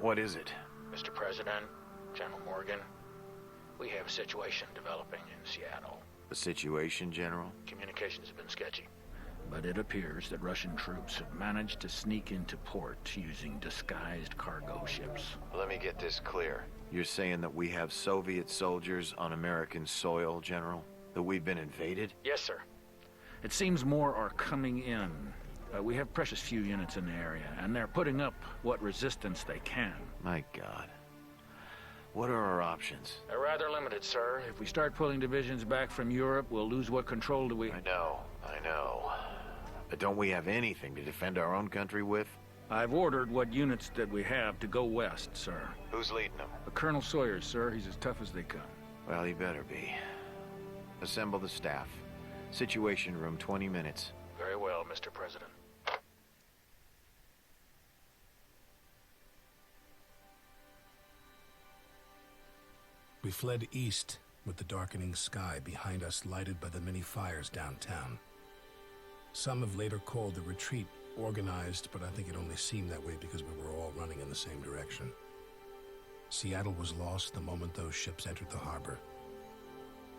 What is it? Mr. President, General Morgan, we have a situation developing in Seattle. The situation, General? Communications have been sketchy, but it appears that Russian troops have managed to sneak into port using disguised cargo ships. Let me get this clear. You're saying that we have Soviet soldiers on American soil, General? That we've been invaded? Yes, sir. It seems more are coming in. We have precious few units in the area, and they're putting up what resistance they can. My God. What are our options? They're rather limited, sir. If we start pulling divisions back from Europe, we'll lose what control do we... I know. But don't we have anything to defend our own country with? I've ordered what units that we have to go west, sir. Who's leading them? Colonel Sawyer, sir. He's as tough as they come. Well, he better be. Assemble the staff. Situation room, 20 minutes. Very well, Mr. President. We fled east, with the darkening sky behind us lighted by the many fires downtown. Some have later called the retreat organized, but I think it only seemed that way because we were all running in the same direction. Seattle was lost the moment those ships entered the harbor,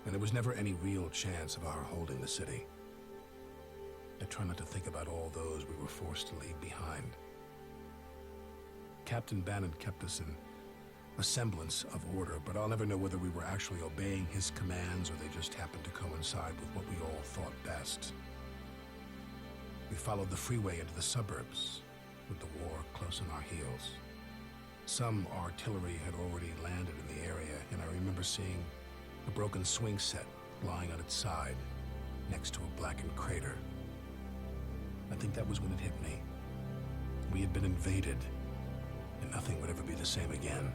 and there was never any real chance of our holding the city. I try not to think about all those we were forced to leave behind. Captain Bannon kept us in a semblance of order, but I'll never know whether we were actually obeying his commands or they just happened to coincide with what we all thought best. We followed the freeway into the suburbs, with the war close on our heels. Some artillery had already landed in the area, and I remember seeing a broken swing set lying on its side, next to a blackened crater. I think that was when it hit me. We had been invaded, and nothing would ever be the same again.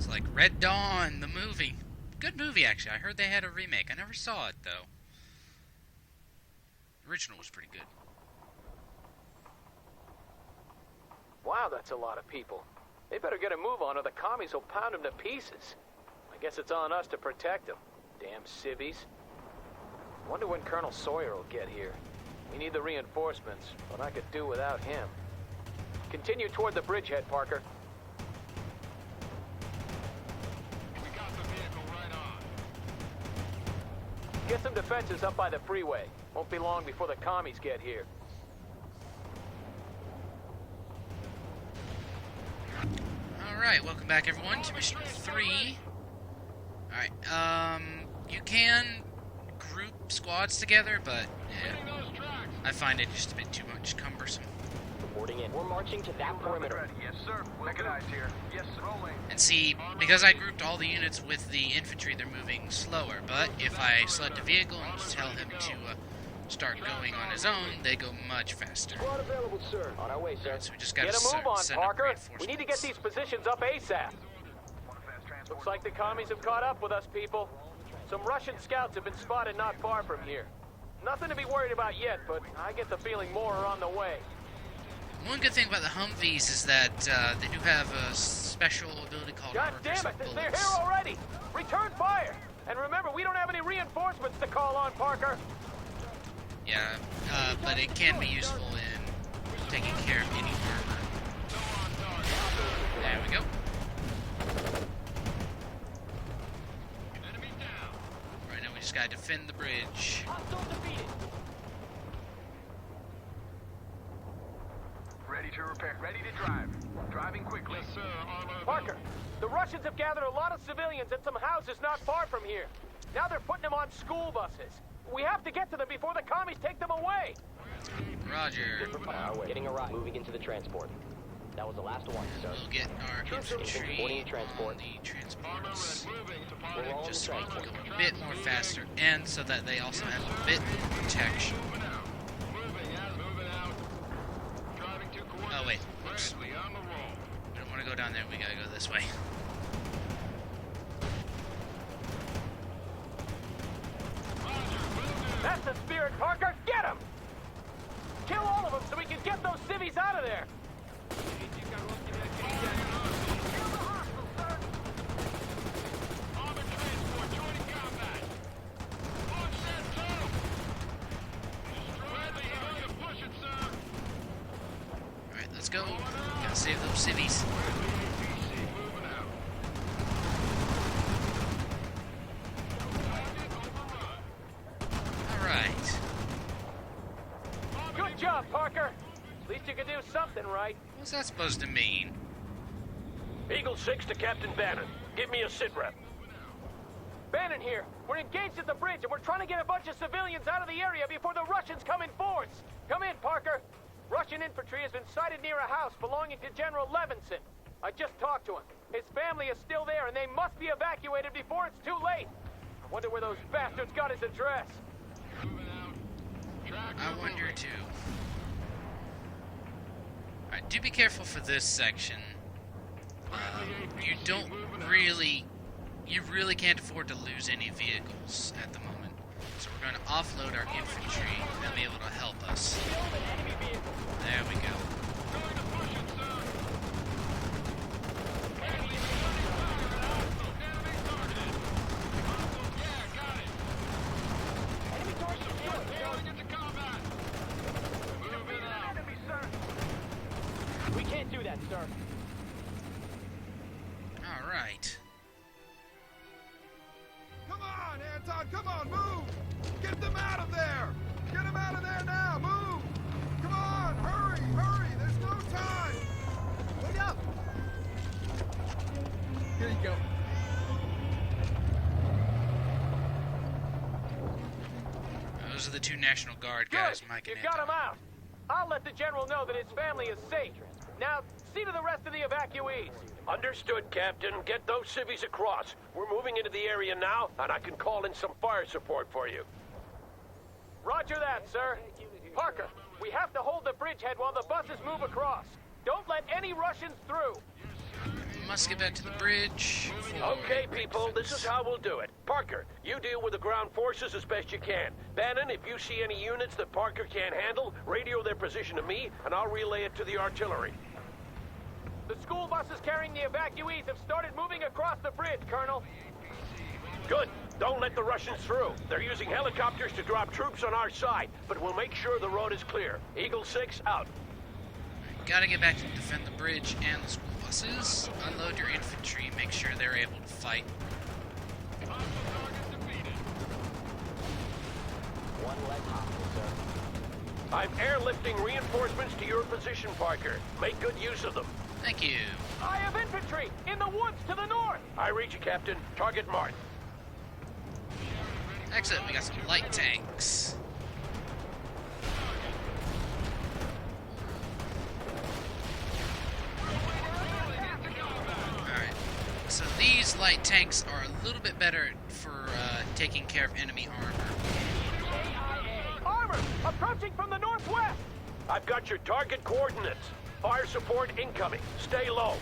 Like Red Dawn, the movie. Good movie, actually. I heard they had a remake. I never saw it, though. The original was pretty good. Wow, that's a lot of people. They better get a move on or the commies will pound them to pieces. I guess it's on us to protect them. Damn civvies. Wonder when Colonel Sawyer will get here. We need the reinforcements, but I could do without him. Continue toward the bridgehead, Parker. Get some defenses up by the freeway. Won't be long before the commies get here. Alright, welcome back everyone to Mission 3. Alright, you can group squads together, but yeah, I find it just a bit too much cumbersome. Reporting in. We're marching to that perimeter. Yes, sir. Mechanized here. Yes, sir. Rolling. And see, because I grouped all the units with the infantry, they're moving slower. But if I select a vehicle and tell him to start going on his own, they go much faster. Squad available, sir. On our way, sir. So we just gotta get a move on, send up Parker. reinforcements. We need to get these positions up ASAP. Looks like the commies have caught up with us, people. Some Russian scouts have been spotted not far from here. Nothing to be worried about yet, but I get the feeling more are on the way. One good thing about the Humvees is that they do have a special ability called God damn it! They're here already! Return fire! And remember, we don't have any reinforcements to call on, Parker! Yeah, but it can be useful in taking care of any armor. There we go. Right now we just gotta defend the bridge. Ready to repair. Ready to drive. Driving quickly. Yes, sir. Parker, the Russians have gathered a lot of civilians at some houses not far from here. Now they're putting them on school buses. We have to get to them before the commies take them away. Roger. Getting a ride. Moving into the transport. That was the last one, sir. We'll get our infantry boarding transport. on the transport. transports. Just so we can go a bit more faster, and so that they also have a bit more protection. Oh wait, whoops. We don't want to go down there, we gotta go this way. That's the spirit, Parker! Get him! Kill all of them so we can get those civvies out of there! Alright, let's go. Gotta save those civvies. Alright. Good job, Parker! At least you can do something right. What's that supposed to mean? Eagle 6 to Captain Bannon. Give me a sitrep. Bannon here. We're engaged at the bridge and we're trying to get a bunch of civilians out of the area before the Russians come in force. Come in, Parker. Russian infantry has been sighted near a house belonging to General Levinson. I just talked to him. His family is still there and they must be evacuated before it's too late. I wonder where those bastards got his address. I wonder too. Alright, do be careful for this section. You really can't afford to lose any vehicles at the moment. So we're going to offload our infantry. They'll be able to help us. There we go. We can't do that, sir. All right. Come on, Anton, come on, move! Get them out of there! Get them out of there now, move! Come on, hurry, hurry, there's no time! Look up! Here you go. Those are the two National Guard guys, Good. Mike You and got him Anton. out. I'll let the general know that his family is safe. Now, see to the rest of the evacuees. Understood, Captain. Get those civvies across. We're moving into the area now, and I can call in some fire support for you. Roger that, sir. Parker, we have to hold the bridgehead while the buses move across. Don't let any Russians through. Must get back to the bridge. Okay, people, this is how we'll do it. Parker, you deal with the ground forces as best you can. Bannon, if you see any units that Parker can't handle, radio their position to me, and I'll relay it to the artillery. The school buses carrying the evacuees have started moving across the bridge, Colonel. Good. Don't let the Russians through. They're using helicopters to drop troops on our side, but we'll make sure the road is clear. Eagle 6, out. Gotta get back to defend the bridge and the school buses. Unload your infantry, make sure they're able to fight. One less hostile, sir. I'm airlifting reinforcements to your position, Parker. Make good use of them. Thank you. I have infantry in the woods to the north. I read you, Captain. Target marked. Excellent, we got some light tanks. Alright, so these light tanks are a little bit better for taking care of enemy armor. Armor approaching from the northwest. I've got your target coordinates. Fire support incoming. Stay low.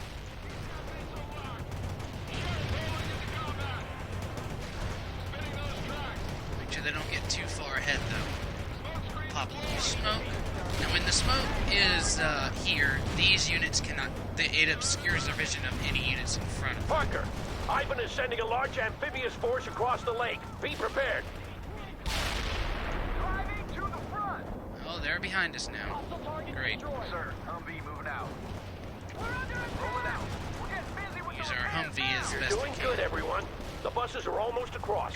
Make sure they don't get too far ahead, though. Pop a little smoke. Now, when the smoke is here, these units cannot... It obscures their vision of any units in front of them. Parker, Ivan is sending a large amphibious force across the lake. Be prepared. Driving to the front. Oh, they're behind us now. Great. Sir, Humvee moving out. We're under attack. Rolling out. We're getting busy with Use those our tanks Humvee as now. best we Doing can. good, everyone. The buses are almost across.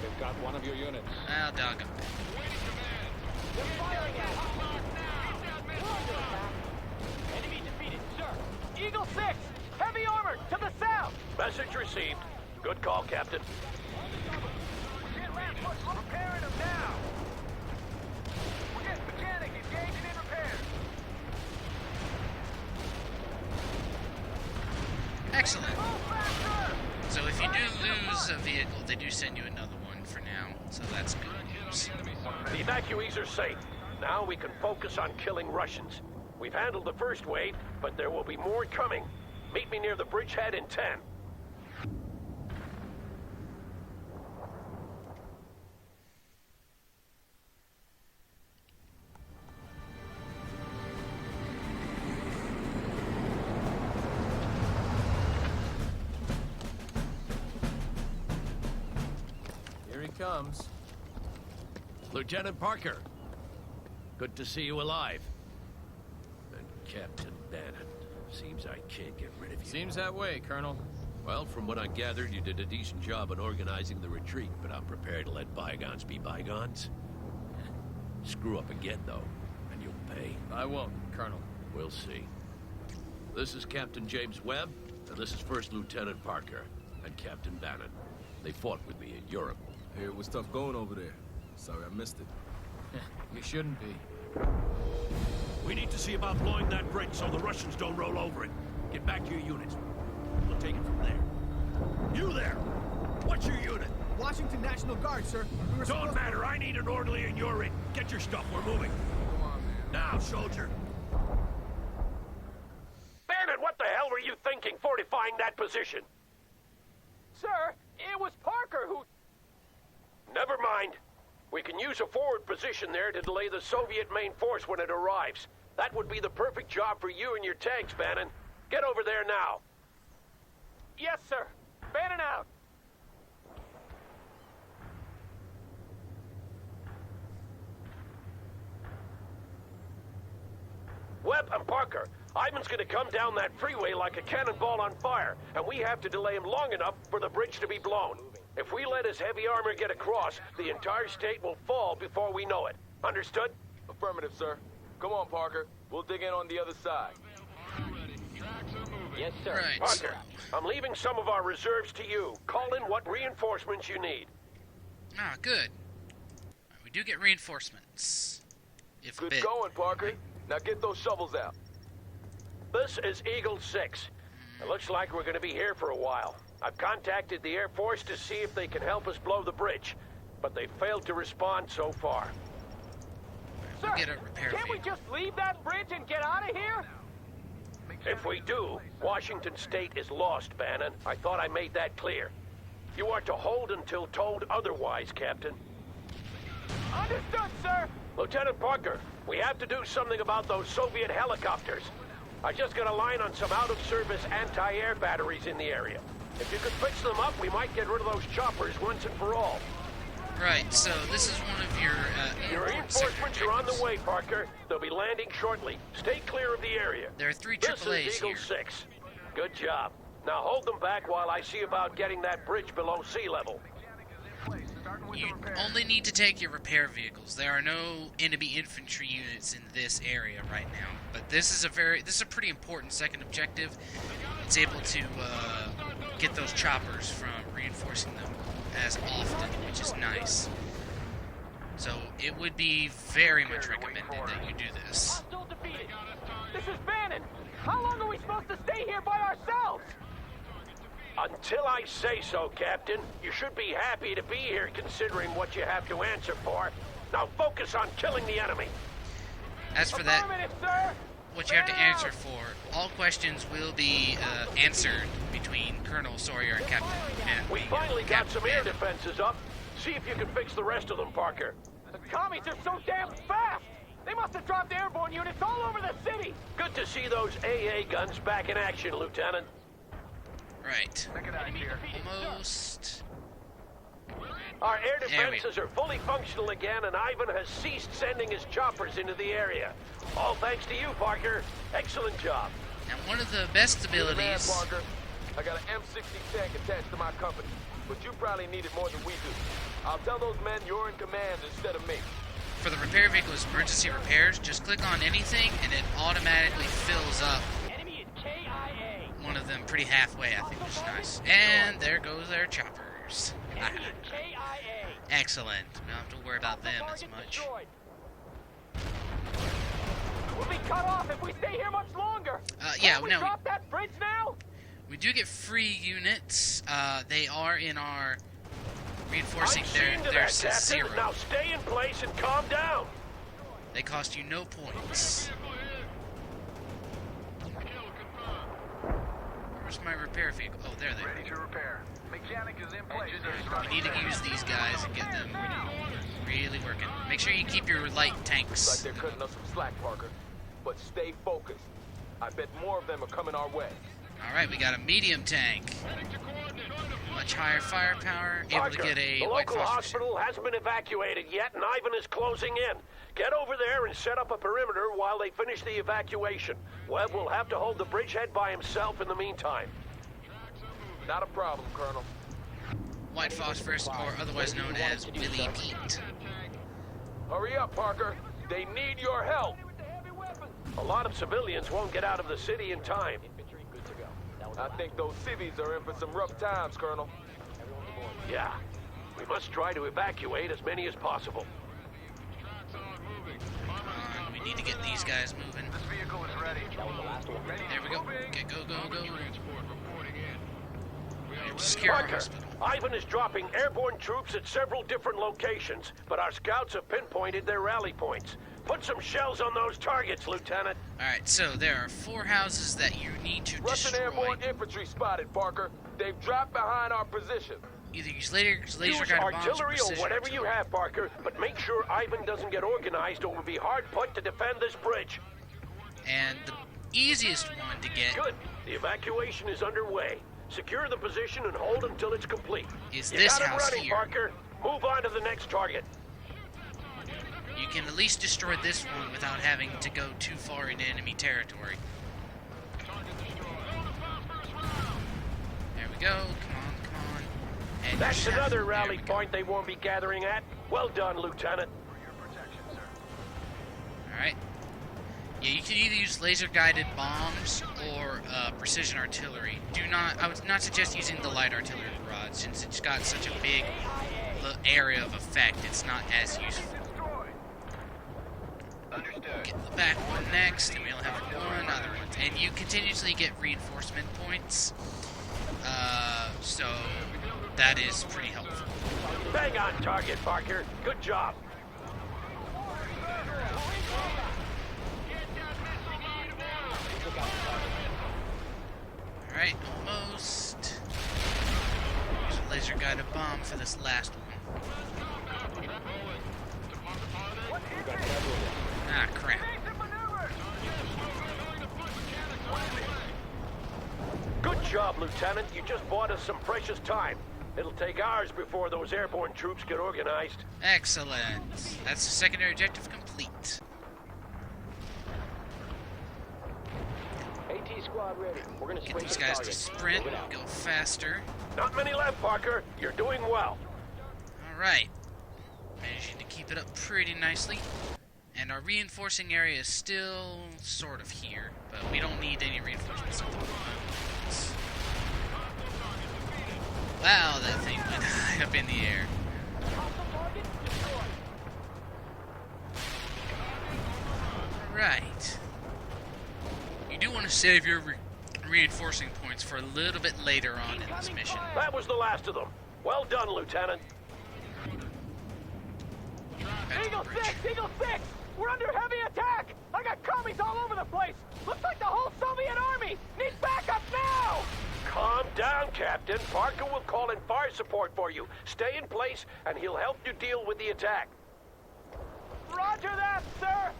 They've got one of your units. I'll dog them. They're firing at us. We're under attack. Enemy defeated, sir. Eagle 6, heavy armor to the south. Message received. Good call, Captain. Repairing them now. We're getting mechanic engaging in repairs. Excellent. So if you do lose a vehicle, they do send you another one for now, so that's good news. The evacuees are safe. Now we can focus on killing Russians. We've handled the first wave, but there will be more coming. Meet me near the bridgehead in 10. Here he comes. Lieutenant Parker, good to see you alive. And Captain Bannon, seems I can't get rid of you. Seems that way, Colonel. Well, from what I gathered, you did a decent job in organizing the retreat, but I'm prepared to let bygones be bygones. Screw up again, though, and you'll pay. I won't, Colonel. We'll see. This is Captain James Webb, and this is First Lieutenant Parker, and Captain Bannon. They fought with me in Europe. Hey, it was tough going over there. Sorry I missed it. You shouldn't be. We need to see about blowing that bridge so the Russians don't roll over it. Get back to your units. We'll take it from there. You there! What's your unit? Washington National Guard, sir. Don't matter. I need an orderly and you're in. Get your stuff. We're moving. Come on, man. Now, soldier. Bannon, what the hell were you thinking fortifying that position? Sir, it was Parker who... Never mind. We can use a forward position there to delay the Soviet main force when it arrives. That would be the perfect job for you and your tanks, Bannon. Get over there now. Yes, sir. Bannon out. Webb and Parker, Ivan's gonna come down that freeway like a cannonball on fire, and we have to delay him long enough for the bridge to be blown. If we let his heavy armor get across, the entire state will fall before we know it. Understood? Affirmative, sir. Come on, Parker. We'll dig in on the other side. Yes, sir. Right. Parker, I'm leaving some of our reserves to you. Call in what reinforcements you need. Ah, good. We do get reinforcements. If a Good bit. going, Parker. Now get those shovels out. This is Eagle 6. It looks like we're gonna be here for a while. I've contacted the Air Force to see if they can help us blow the bridge, but they failed to respond so far. Sir, Get a repair can't we vehicle. just leave that bridge and get out of here? If we do, Washington State is lost, Bannon. I thought I made that clear. You are to hold until told otherwise, Captain. Understood, sir. Lieutenant Parker, we have to do something about those Soviet helicopters. I just got a line on some out-of-service anti-air batteries in the area. If you could fix them up, we might get rid of those choppers once and for all. Right, so this is one of your Your important sector reinforcements are on the objectives. way, Parker. They'll be landing shortly. Stay clear of the area. There are 3 This AAAs is Eagle here. 6. Good job. Now hold them back while I see about getting that bridge below sea level. You only need to take your repair vehicles. There are no enemy infantry units in this area right now. But this is a pretty important second objective. It's able to get those choppers from reinforcing them as often, which is nice. So it would be very much recommended that you do this. Hostile defeated. This is Bannon. How long are we supposed to stay here by ourselves? Until I say so, Captain. You should be happy to be here considering what you have to answer for. Now focus on killing the enemy. As for that, Affirmative, sir. what you have to answer for, all questions will be answered between Colonel Sawyer and Captain Bannon. We finally got some air defenses up. See if you can fix the rest of them, Parker. The commies are so damn fast. They must have dropped airborne units all over the city. Good to see those AA guns back in action, Lieutenant. Right. Almost. Our air There we defenses are fully functional again, and Ivan has ceased sending his choppers into the area. All thanks to you, Parker. Excellent job. Now, one of the best You're the man, abilities. Parker. I got an M60 tank attached to my company, but you probably need it more than we do. I'll tell those men you're in command instead of me. For the repair vehicle's emergency repairs, just click on anything and it automatically fills up Enemy is KIA. one of them pretty halfway, I think, which is nice. And there goes their choppers. Enemy is KIA. Excellent. We don't have to worry about them as Target much. destroyed. We'll be cut off if we stay here much longer. Yeah, Can't we no, drop that bridge now? We do get free units. They are in our reinforcing. I've seen to They're that, Captain. 0. Now stay in place and calm down. They cost you no points. Where's my repair vehicle? Oh, there they are. Ready to repair. Mechanic is in place. We need to use these guys and get them really working. Make sure you keep your light Like tanks. they're cutting us some slack, Parker. But stay focused. I bet more of them are coming our way. Alright, we got a medium tank. Much higher firepower. Able to Parker, get a the white local phosphorus. hospital hasn't been evacuated yet, and Ivan is closing in. Get over there and set up a perimeter while they finish the evacuation. Webb will have to hold the bridgehead by himself in the meantime. Not a problem, Colonel. White phosphorus, or otherwise known as Billy Pete. Hurry up, Parker. They need your help. A lot of civilians won't get out of the city in time. I think those civvies are in for some rough times, Colonel. Yeah, we must try to evacuate as many as possible. We need to get these guys moving. This vehicle is ready. There we go. Okay, go, go, go. Secure our Parker, hospital. Ivan is dropping airborne troops at several different locations, but our scouts have pinpointed their rally points. Put some shells on those targets, Lieutenant. Alright, so there are 4 houses that you need to Russian destroy. airborne infantry spotted, Parker. They've dropped behind our position. Either use laser Use guided bombs artillery or precision whatever you artillery. have, Parker, but make sure Ivan doesn't get organized or we'll be hard put to defend this bridge. And the easiest one to get Good. The evacuation is underway. Secure the position and hold until it's complete. Is You this got it house running, here. Parker. Move on to the next target. You can at least destroy this one without having to go too far into enemy territory. There we go. Come on, come on. And That's shaft. another There rally we go. point they won't be gathering at. Well done, Lieutenant. Alright. Yeah, you can either use laser-guided bombs or precision artillery. I would not suggest using the light artillery rods, since it's got such a big area of effect, it's not as useful. Get the back one next, and we only have one other one. And you continuously get reinforcement points, so that is pretty helpful. Bang on target, Parker. Good job. Alright, almost. Use a laser guided bomb for this last one. Ah, crap. Good job, Lieutenant. You just bought us some precious time. It'll take hours before those airborne troops get organized. Excellent. That's the secondary objective complete. AT squad ready. We're gonna Get these guys to sprint, go faster. Not many left, Parker. You're doing well. Alright. Managing to keep it up pretty nicely. And our reinforcing area is still sort of here, but we don't need any reinforcements at the moment. Wow, that thing went high up in the air. Right. You do want to save your reinforcing points for a little bit later on in this mission. That was the last of them. Well done, Lieutenant. Eagle 6! Eagle 6! We're under heavy attack! I got commies all over the place! Looks like the whole Soviet army needs backup now! Calm down, Captain. Parker will call in fire support for you. Stay in place, and he'll help you deal with the attack. Roger that, sir!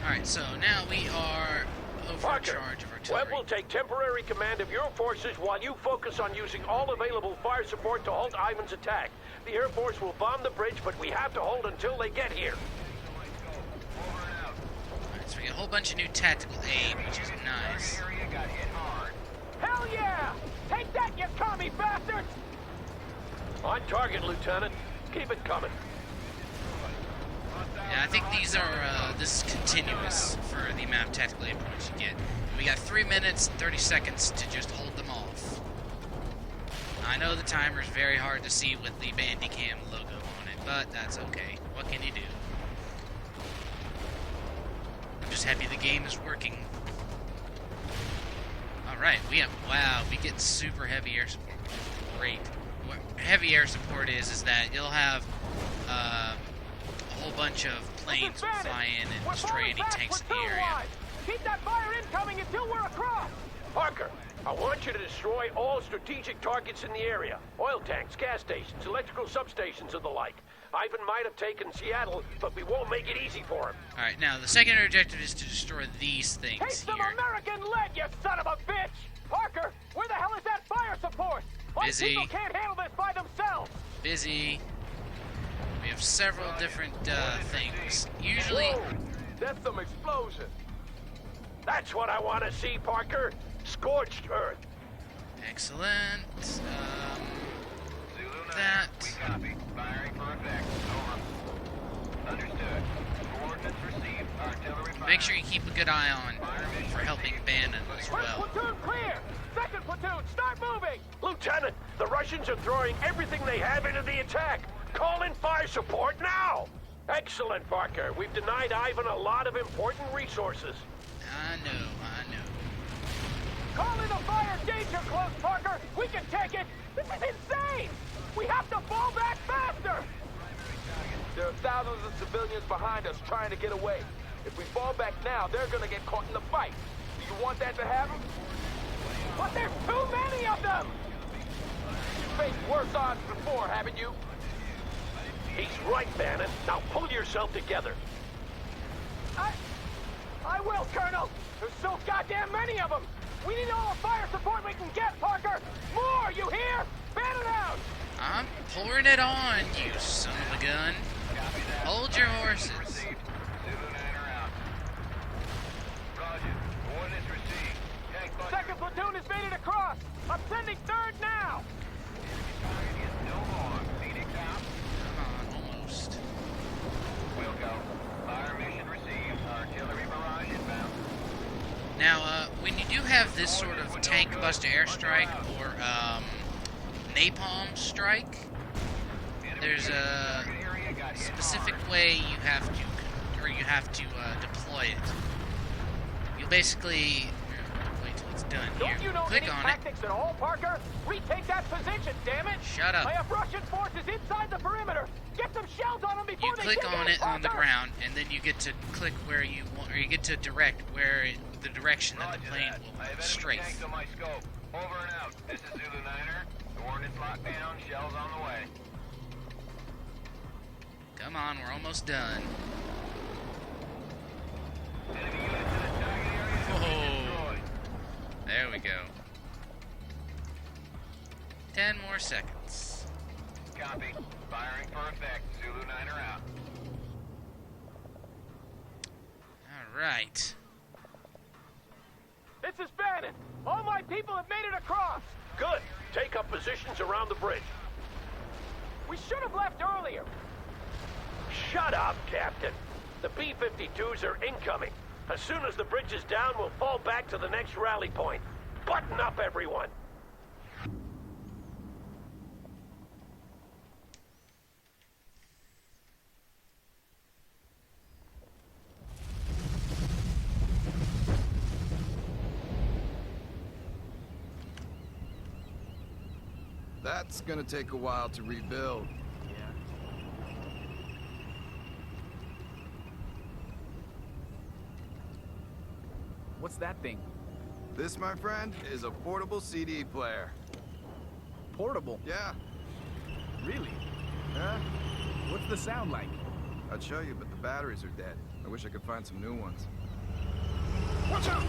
Alright, so now we are over Parker, charge of Webb artillery. will take temporary command of your forces while you focus on using all available fire support to halt Ivan's attack. The Air Force will bomb the bridge, but we have to hold until they get here. Alright, so we got a whole bunch of new tactical aid, which is nice. Hell yeah! Take that, you commie bastards! On target, Lieutenant. Keep it coming. Yeah, I think these are, this is continuous for the amount of tactical aid points you get. We got 3 minutes and 30 seconds to just hold them off. I know the timer is very hard to see with the Bandicam logo on it, but that's okay. What can you do? I'm just happy the game is working. Alright, wow, we get super heavy air support. Great. What heavy air support is that you'll have a whole bunch of planes fly in and destroy any tanks in the area. Keep that fire incoming until we're across! Parker, I want you to destroy all strategic targets in the area. Oil tanks, gas stations, electrical substations, and the like. Ivan might have taken Seattle, but we won't make it easy for him. Alright, now the secondary objective is to destroy these things Take some here. American lead, you son of a bitch! Parker, where the hell is that fire support? My Busy. people can't handle this by themselves! Busy. We have several different things. Usually, Whoa! That's some explosion. That's what I want to see, Parker. Scorched earth. excellent. That. Copy. Firing for effect. Over. Understood. Coordinates received. Artillery fire. Make sure you keep a good eye on for helping Bannon as First well. platoon clear! Second platoon, start moving! Lieutenant, the Russians are throwing everything they have into the attack. Call in fire support now! Excellent, Parker. We've denied Ivan a lot of important resources. I know. Call in a fire danger close, Parker! We can take it! This is insane! We have to fall back faster! There are thousands of civilians behind us trying to get away. If we fall back now, they're gonna get caught in the fight. Do you want that to happen? But there's too many of them! You faced worse odds before, haven't you? He's right, Bannon. Now pull yourself together. I will, Colonel! There's so goddamn many of them! We need all the fire support we can get, Parker! More, you hear? Fan it out! I'm pouring it on, you son of a gun. Hold your horses. Second platoon has made it across! I'm sending third now! Come on, almost. We'll go. Fire mission received. Artillery barrage inbound. Now, when you do have this sort of tank buster airstrike or napalm strike, there's a specific way you have to deploy it. You basically wait till it's done. Here, Don't you know click any on tactics at all, Parker? Retake that position, damn it! Shut up. I have Russian forces inside the perimeter! Get some shells on them before You they click dig on in, it on the Parker! ground, and then you get to click where you want, or you get to direct the direction that the plane will strafe. Tanks on my scope. Over and out. This is Zulu Niner. Coordinates locked down. Shells on the way. Come on, we're almost done. Enemy units in the target area. Whoa. There we go. 10 more seconds. Copy. Firing for effect. Zulu Niner out. Alright. This is Bannon! All my people have made it across! Good. Take up positions around the bridge. We should have left earlier! Shut up, Captain. The B-52s are incoming. As soon as the bridge is down, we'll fall back to the next rally point. Button up, everyone. That's gonna take a while to rebuild. What's that thing? This, my friend, is a portable CD player. Portable? Yeah. Really? Huh? What's the sound like? I'd show you, but the batteries are dead. I wish I could find some new ones. Watch out!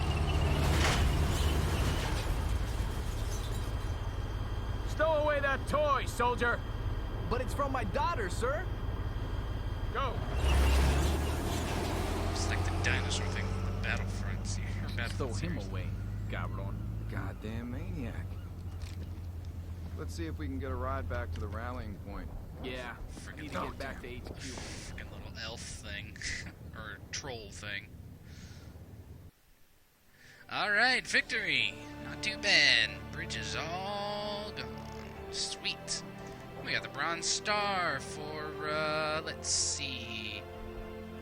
Stow away that toy, soldier! But it's from my daughter, sir! Go! It's like the dinosaur thing from the Battlefront. Stow him away, cabron. Goddamn maniac. Let's see if we can get a ride back to the rallying point. Yeah, Freaking need to get back to HQ. Freaking little elf thing. Or troll thing. Alright, victory! Not too bad. Bridge is all gone. Sweet. We got the Bronze Star for, let's see.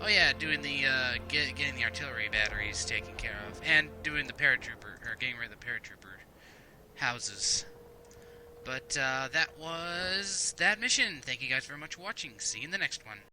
Oh yeah, doing the getting the artillery batteries taken care of, and doing the paratrooper, or getting rid of the paratrooper houses. But that was that mission. Thank you guys very much for watching. See you in the next one.